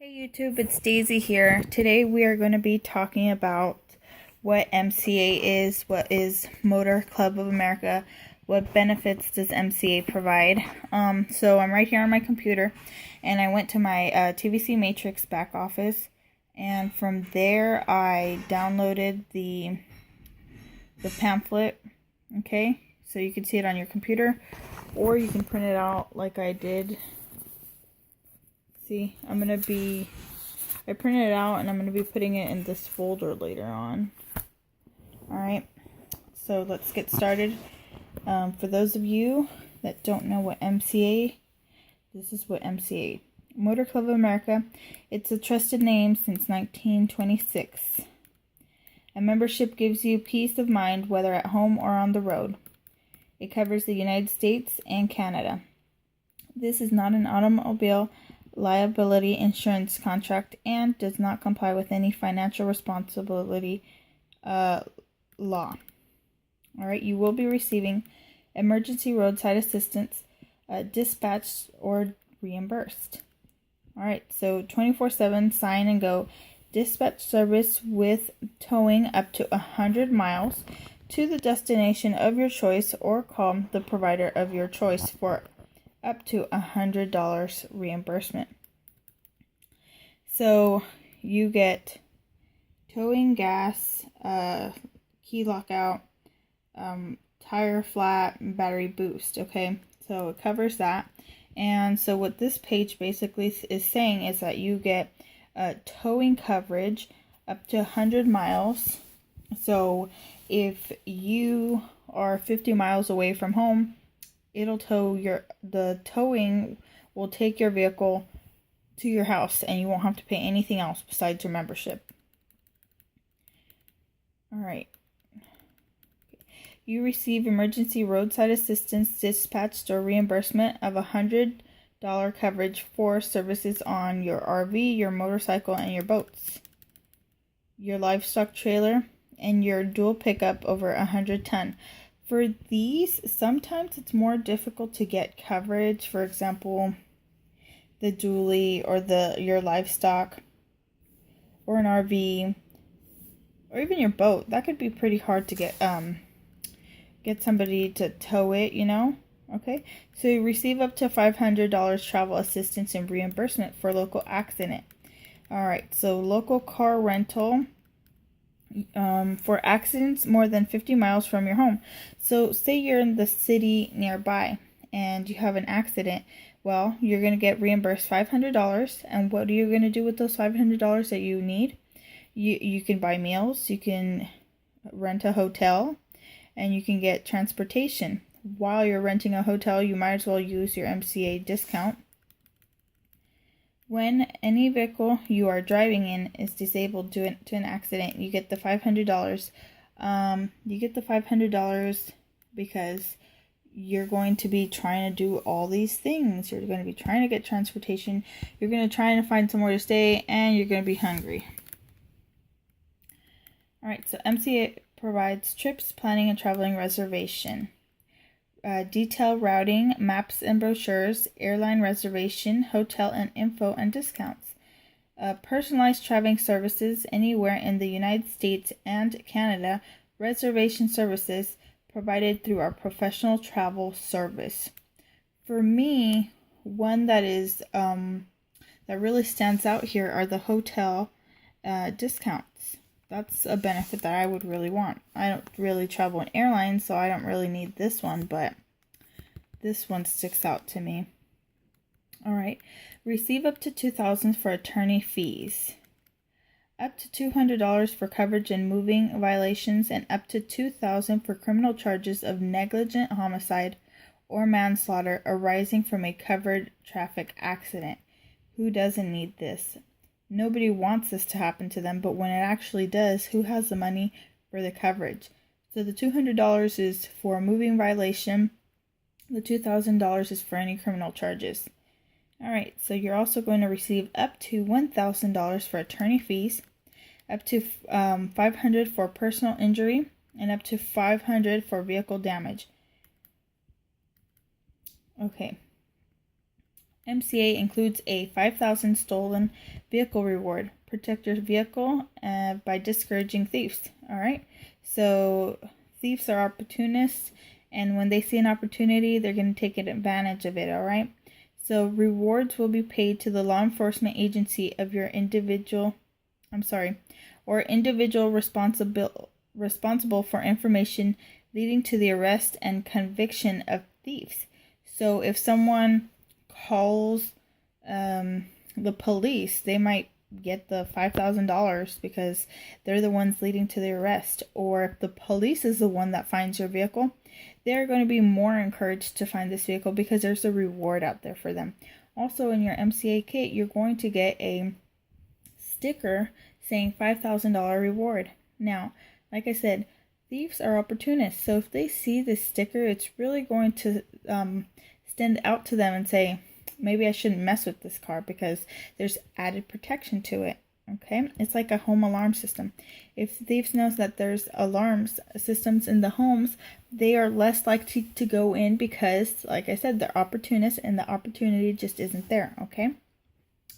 Hey YouTube, it's Daisy here. Today we are going to be talking about what MCA is, what is Motor Club of America, what benefits does MCA provide. So I'm right here on my computer, and I went to my TVC Matrix back office, and from there I downloaded the pamphlet. Okay, so you can see it on your computer, or you can print it out like I did. See, I printed it out and I'm going to be putting it in this folder later on. Alright, so let's get started. For those of you that don't know what MCA, this is what MCA. Motor Club of America, it's a trusted name since 1926. A membership gives you peace of mind whether at home or on the road. It covers the United States and Canada. This is not an automobile liability insurance contract and does not comply with any financial responsibility law. Alright, you will be receiving emergency roadside assistance, dispatched or reimbursed. Alright, so 24/7 sign and go dispatch service with towing up to 100 miles to the destination of your choice, or call the provider of your choice for up to $100 reimbursement. So you get towing, gas, key lockout, tire flat, battery boost. Okay, so it covers that. And so what this page basically is saying is that you get towing coverage up to 100 miles. So if you are 50 miles away from home, it'll tow the towing will take your vehicle to your house, and you won't have to pay anything else besides your membership. Alright. You receive emergency roadside assistance, dispatched or reimbursement of $100 coverage for services on your RV, your motorcycle, and your boats, your livestock trailer, and your dual pickup over 100 ton. For these, sometimes it's more difficult to get coverage. For example, the dually or your livestock or an RV or even your boat. That could be pretty hard to get somebody to tow it, you know? Okay, so you receive up to $500 travel assistance and reimbursement for local accident. Alright, so local car rental for accidents more than 50 miles from your home. So say you're in the city nearby and you have an accident. Well, you're going to get reimbursed $500. And what are you going to do with those $500 that you need? You can buy meals, you can rent a hotel, and you can get transportation. While you're renting a hotel, you might as well use your MCA discount. When any vehicle you are driving in is disabled due to an accident, you get the $500. You get the $500 because you're going to be trying to do all these things. You're going to be trying to get transportation. You're going to try to find somewhere to stay, and you're going to be hungry. Alright, so MCA provides trips, planning, and traveling reservation. Detailed routing, maps and brochures, airline reservation, hotel and info and discounts. Personalized traveling services anywhere in the United States and Canada. Reservation services provided through our professional travel service. For me, one that is that really stands out here are the hotel discounts. That's a benefit that I would really want. I don't really travel in airlines, so I don't really need this one, but this one sticks out to me. Alright. Receive up to $2,000 for attorney fees. Up to $200 for coverage in moving violations, and up to $2,000 for criminal charges of negligent homicide or manslaughter arising from a covered traffic accident. Who doesn't need this? Nobody wants this to happen to them, but when it actually does, who has the money for the coverage? So the $200 is for a moving violation. The $2,000 is for any criminal charges. Alright, so you're also going to receive up to $1,000 for attorney fees, up to $500 for personal injury, and up to $500 for vehicle damage. Okay. MCA includes a $5,000 stolen vehicle reward. Protect your vehicle by discouraging thieves. All right. So thieves are opportunists, and when they see an opportunity, they're going to take advantage of it. All right. So rewards will be paid to the law enforcement agency of your individual responsible for information leading to the arrest and conviction of thieves. So if someone calls the police, they might get the $5,000 because they're the ones leading to the arrest. Or if the police is the one that finds your vehicle, they're going to be more encouraged to find this vehicle because there's a reward out there for them. Also, in your MCA kit, you're going to get a sticker saying $5,000 reward. Now, like I said, thieves are opportunists, so if they see this sticker, it's really going to stand out to them and say, maybe I shouldn't mess with this car because there's added protection to it. Okay, it's like a home alarm system. If thieves knows that there's alarms systems in the homes, they are less likely to go in because, like I said, they're opportunists and the opportunity just isn't there. Okay,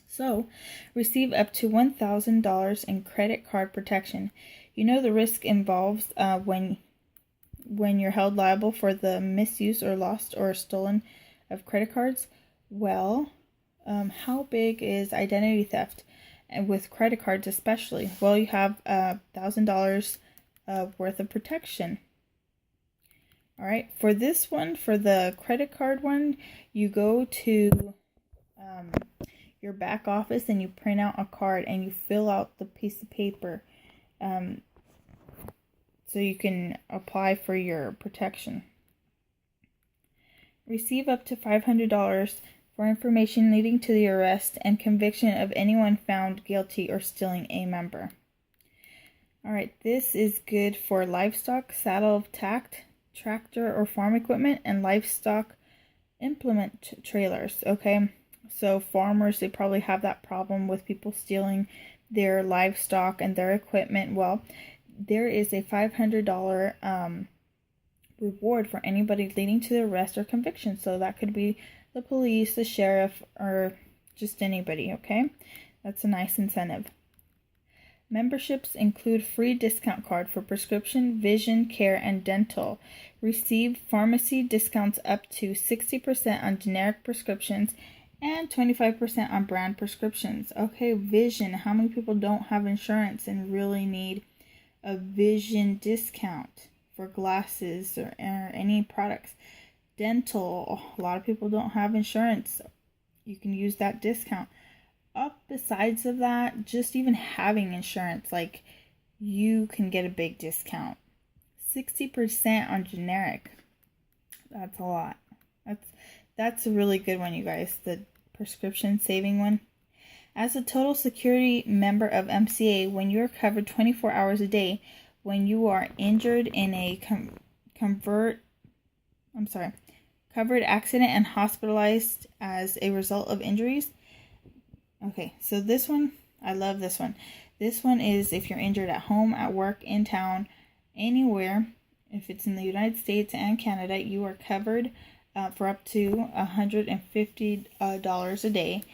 so receive up to $1,000 in credit card protection. You know the risk involves when you're held liable for the misuse or lost or stolen of credit cards. Well, how big is identity theft? And with credit cards especially, well, you have $1,000 worth of protection. All right, for this one, for the credit card one, you go to your back office and you print out a card and you fill out the piece of paper so you can apply for your protection. Receive up to $500 for information leading to the arrest and conviction of anyone found guilty or stealing a member. All right, this is good for livestock, saddle of tacked, tractor or farm equipment, and livestock implement trailers. Okay, so farmers, they probably have that problem with people stealing their livestock and their equipment. Well, there is a $500 reward for anybody leading to the arrest or conviction. So that could be the police, the sheriff, or just anybody. Okay, that's a nice incentive. Memberships include free discount card for prescription, vision, care, and dental. Receive pharmacy discounts up to 60% on generic prescriptions and 25% on brand prescriptions. Okay, vision. How many people don't have insurance and really need a vision discount for glasses or any products? Dental. A lot of people don't have insurance. You can use that discount. Besides of that, just even having insurance, like, you can get a big discount. 60% on generic. That's a lot. That's a really good one, you guys. The prescription saving one. As a total security member of MCA, when you're covered 24 hours a day, when you are injured in a covered accident and hospitalized as a result of injuries. Okay, so this one, I love this one. This one is if you're injured at home, at work, in town, anywhere. If it's in the United States and Canada, you are covered for up to $150 a day.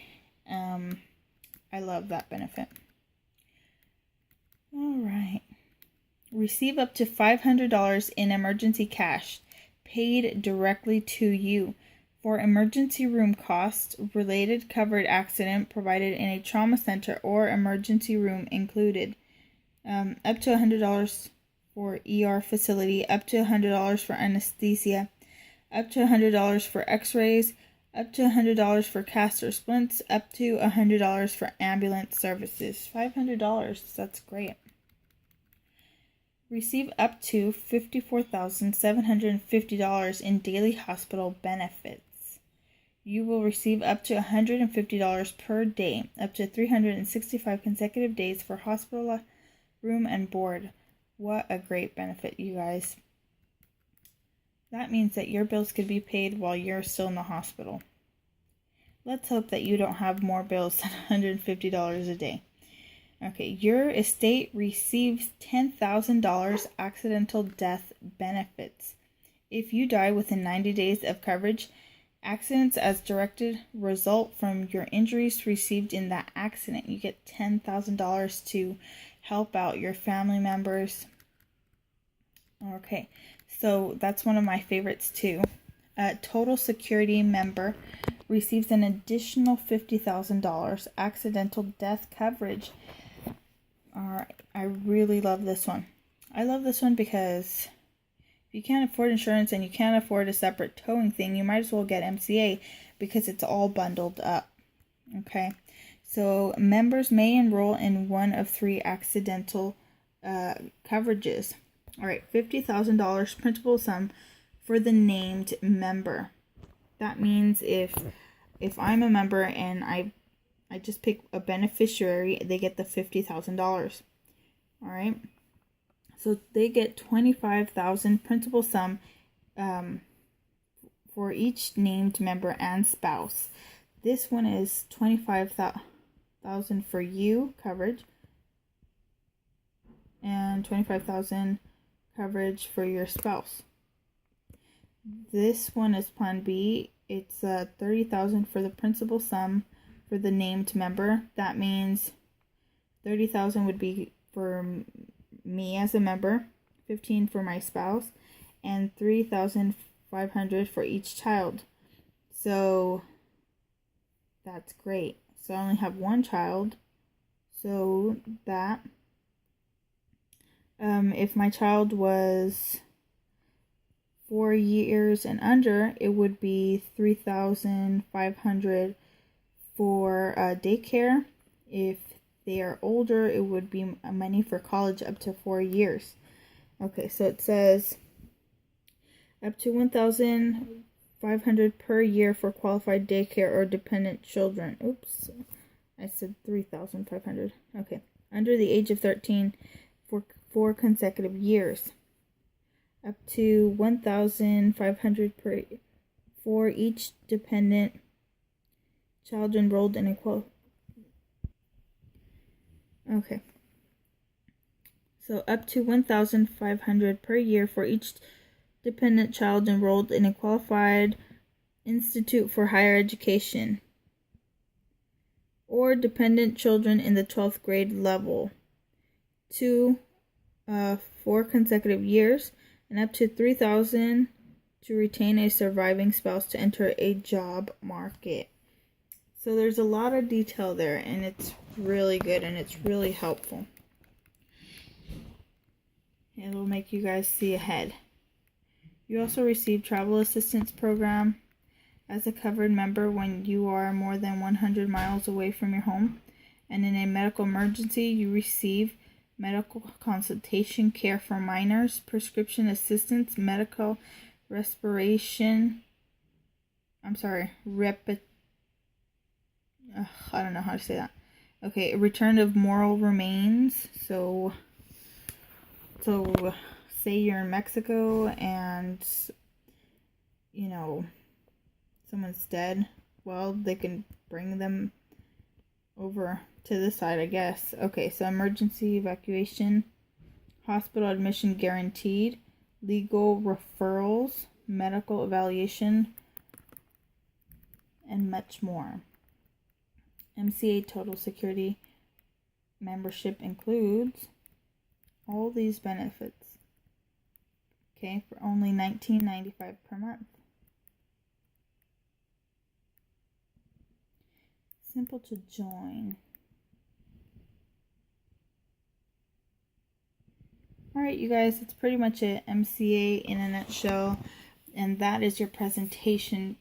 I love that benefit. All right. Receive up to $500 in emergency cash paid directly to you for emergency room costs, related covered accident provided in a trauma center or emergency room included. Up to $100 for ER facility, up to $100 for anesthesia, up to $100 for x-rays, up to $100 for cast or splints, up to $100 for ambulance services. $500, that's great. Receive up to $54,750 in daily hospital benefits. You will receive up to $150 per day, up to 365 consecutive days for hospital room and board. What a great benefit, you guys. That means that your bills could be paid while you're still in the hospital. Let's hope that you don't have more bills than $150 a day. Okay, your estate receives $10,000 accidental death benefits. If you die within 90 days of coverage, Accidents as directed result from your injuries received in that accident. You get $10,000 to help out your family members. Okay, so that's one of my favorites too. Total security member receives an additional $50,000 accidental death coverage. Alright, I really love this one. I love this one because if you can't afford insurance and you can't afford a separate towing thing, you might as well get MCA because it's all bundled up. Okay, so members may enroll in one of 3 accidental coverages. Alright, $50,000 principal sum for the named member. That means if I'm a member and I just pick a beneficiary, they get the $50,000. All right. So they get $25,000 principal sum for each named member and spouse. This one is $25,000 for you coverage and $25,000 coverage for your spouse. This one is Plan B. It's $30,000 for the principal sum for the named member. That means $30,000 would be for me as a member, $15,000 for my spouse, and $3,500 for each child. So that's great. So I only have one child. So that if my child was 4 years and under, it would be $3,500 for daycare. If they are older, it would be money for college up to 4 years. Okay, so it says up to $1,500 per year for qualified daycare or dependent children. Oops, I said $3,500. Okay, under the age of 13 for 4 consecutive years. Up to $1,500 per for each dependent child enrolled in a Okay. So up to $1,500 per year for each dependent child enrolled in a qualified institute for higher education or dependent children in the 12th grade level. 4 consecutive years, and up to $3,000 to retain a surviving spouse to enter a job market. So there's a lot of detail there, and it's really good and it's really helpful. It'll make you guys see ahead. You also receive travel assistance program as a covered member when you are more than 100 miles away from your home, and in a medical emergency you receive medical consultation care for minors, prescription assistance, medical respiration. I don't know how to say that. Okay, return of moral remains. So say you're in Mexico and someone's dead. Well, they can bring them over to this side, I guess. Okay, so emergency evacuation, hospital admission guaranteed, legal referrals, medical evaluation, and much more. MCA Total Security membership includes all these benefits. Okay, for only $19.95 per month. Simple to join. Alright, you guys, that's pretty much it. MCA in a nutshell. And that is your presentation.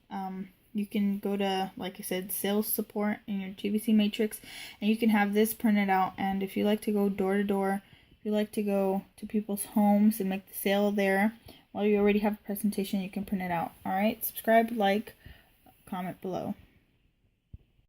You can go to, like I said, sales support in your GBC matrix, and you can have this printed out. And if you like to go door to door, if you like to go to people's homes and make the sale there, while you already have a presentation, you can print it out. Alright, subscribe, like, comment below.